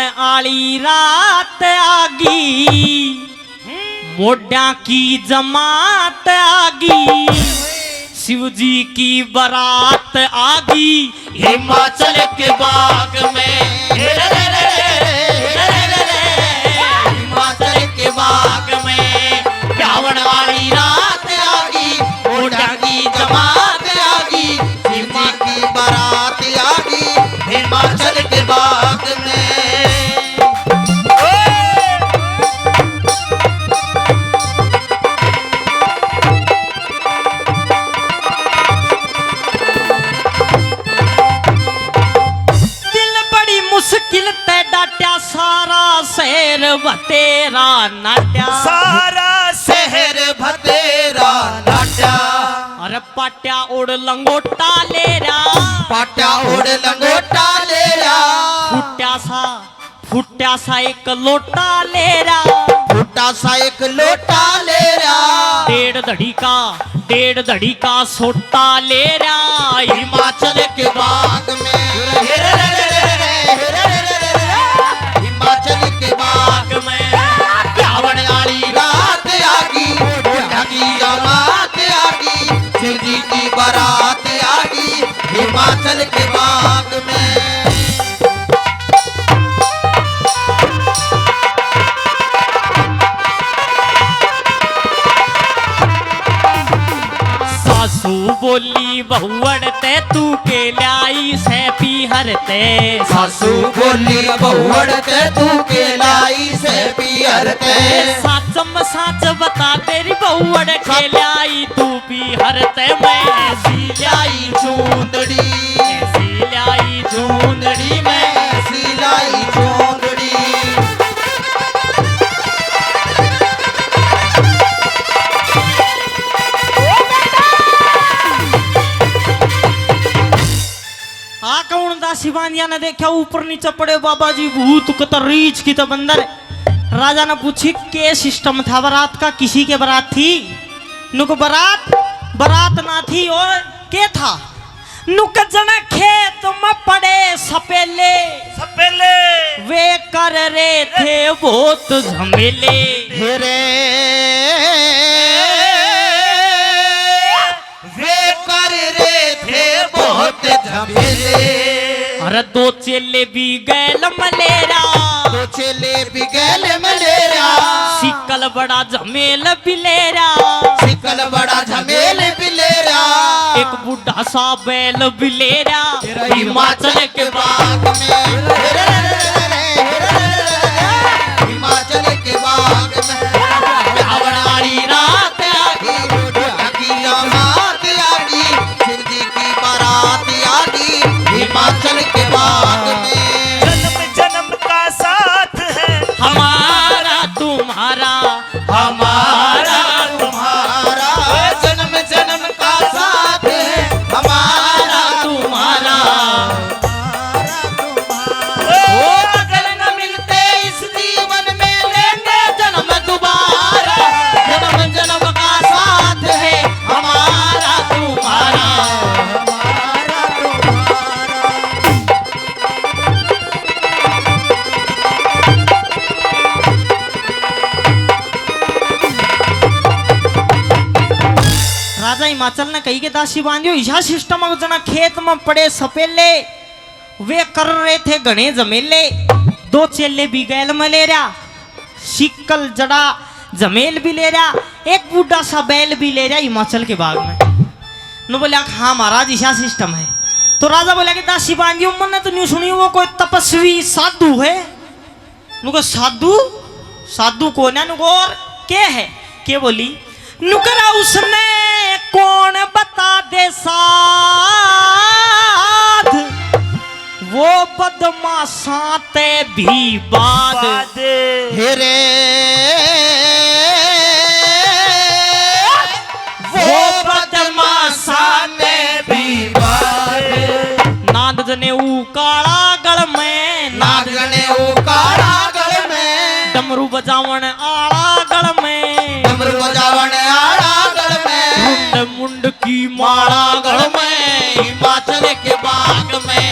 आवण आली रात आगी, मोड्या की जमात आगी, शिवजी की बारात आगी हिमाचल के बाग में, हिमाचल के बाग में रावण वाली रात आगी, मोढ़ा की जमात आगी, शिवजी की बारात आगी हिमाचल के बाग में। मुश्किल ते डाट्या सारा शहर भतेरा नाट्या, सारा शहर भतेरा नाट्या, अरे पाट्या उड़ लंगोटा ले रहा, पाट्या उड़ लंगोटा ले रहा, फुट्या सा एक लोटा ले रहा, फुट्टा सा एक लोटा ले रहा, डेढ़ धड़ी का सोटा ले रहा हिमाचल के बाग में, हिमाचल के बाग में रावण वाली रात आगी, मोढ़ा की जमात आगी, शिवजी की बारात आगी हिमाचल के बाग में। सासू बोली बहुअड़ ते तू के लाई से पीहर ते, सासू बोली बहुअड़ ते तू के लाई से पीहर ते, साचम साच बता तेरी बहुअड़ के लाई तू पीहर ते, मैं ऐसी लाई चूंदड़ी, ऐसी लाई चूंदड़ी मैं ऐसी लाई चूंदड़ी। शिवानिया ने देखा ऊपर नीचे पड़े बाबा जी भूत कतर रीच की तो बंदर। राजा ने पूछी के सिस्टम था बारात का, किसी के बारात थी? नुक बारात ना थी और के था? नुक जन खेत में पड़े सपेले वे कर रहे थे बहुत झमेले, वे कर रहे थे बहुत झमेले। अरे दो चेले भी गैल मलेरा, दो चेले भी गैल मलेरा, सिकल बड़ा झमेल बिलेरा, सिकल बड़ा झमेल बिलेरा, एक बुढ़ा सा बैल बिलेरा हिमाचल के बाग में, हिमाचल के बाग में रावण वाली रात आगी, मोढ़ा की जमात आगी, शिवजी की बारात आगी हिमाचल के बाग में। जन्म जन्म का साथ है हमारा तुम्हारा, हमारा तुम्हारा, जन्म जन्म का साथ है हमारा तुम्हारा, ओ अगर न मिलते इस जीवन में लेंगे जन्म दोबारा, जन्म जन्म का साथ है हमारा तुम्हारा, हमारा तुम्हारा। राजा हिमाचल ने कही के दासी बांधियो ईशा सिस्टम जना खेत में पड़े सपेले वे कर रहे थे घने जमेले, दो चेले भी गैल में ले रहा, सिक्कल जड़ा जमेल भी ले रहा, एक बूढ़ा सा बैल भी ले रहा हिमाचल के बाग में। नो बोला हाँ महाराज ईशा सिस्टम है। तो राजा बोला कि दासी बांधियो मैंने तो नहीं सुनी वो कोई तपस्वी साधु है। नुको साधु कौन है? नुको और क्या है? क्या बोली? नुकरा उसने कौन बता दे साध, वो बदमाशाते भी बाद हेरे वो बदमाशाते भी बाद, नाद जने काला गढ़ में, नाग जने काला गढ़ में, डमरू बजावन आला गढ़ में, डमरू बजावन आला गढ़ में, मुंड की माला गढ़ में, हिमाचल के बाग में,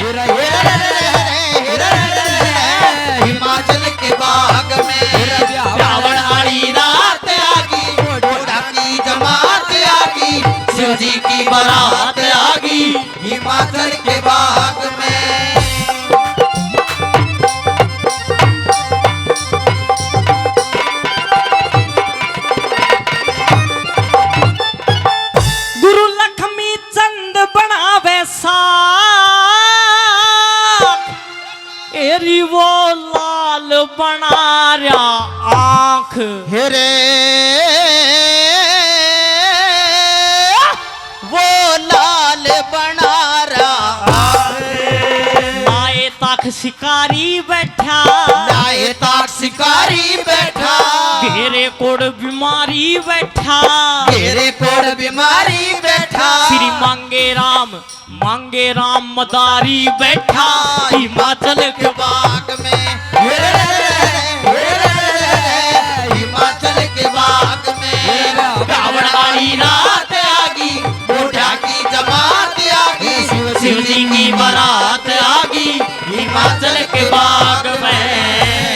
लाल बना रहा आंख। हेरे वो लाल बना रहा लाए तक शिकारी बैठा लाए ताक शिकारी बैठा घेरे कोड़ बीमारी बैठा घेरे कोड़ बीमारी बैठा श्री मांगे राम मदारी बैठा हिमाचल के बाग में हिमाचल के बाग में रावण वाली रात आगी मोटा की जमात आगी शिव जी की बारात आगी हिमाचल के बाग में।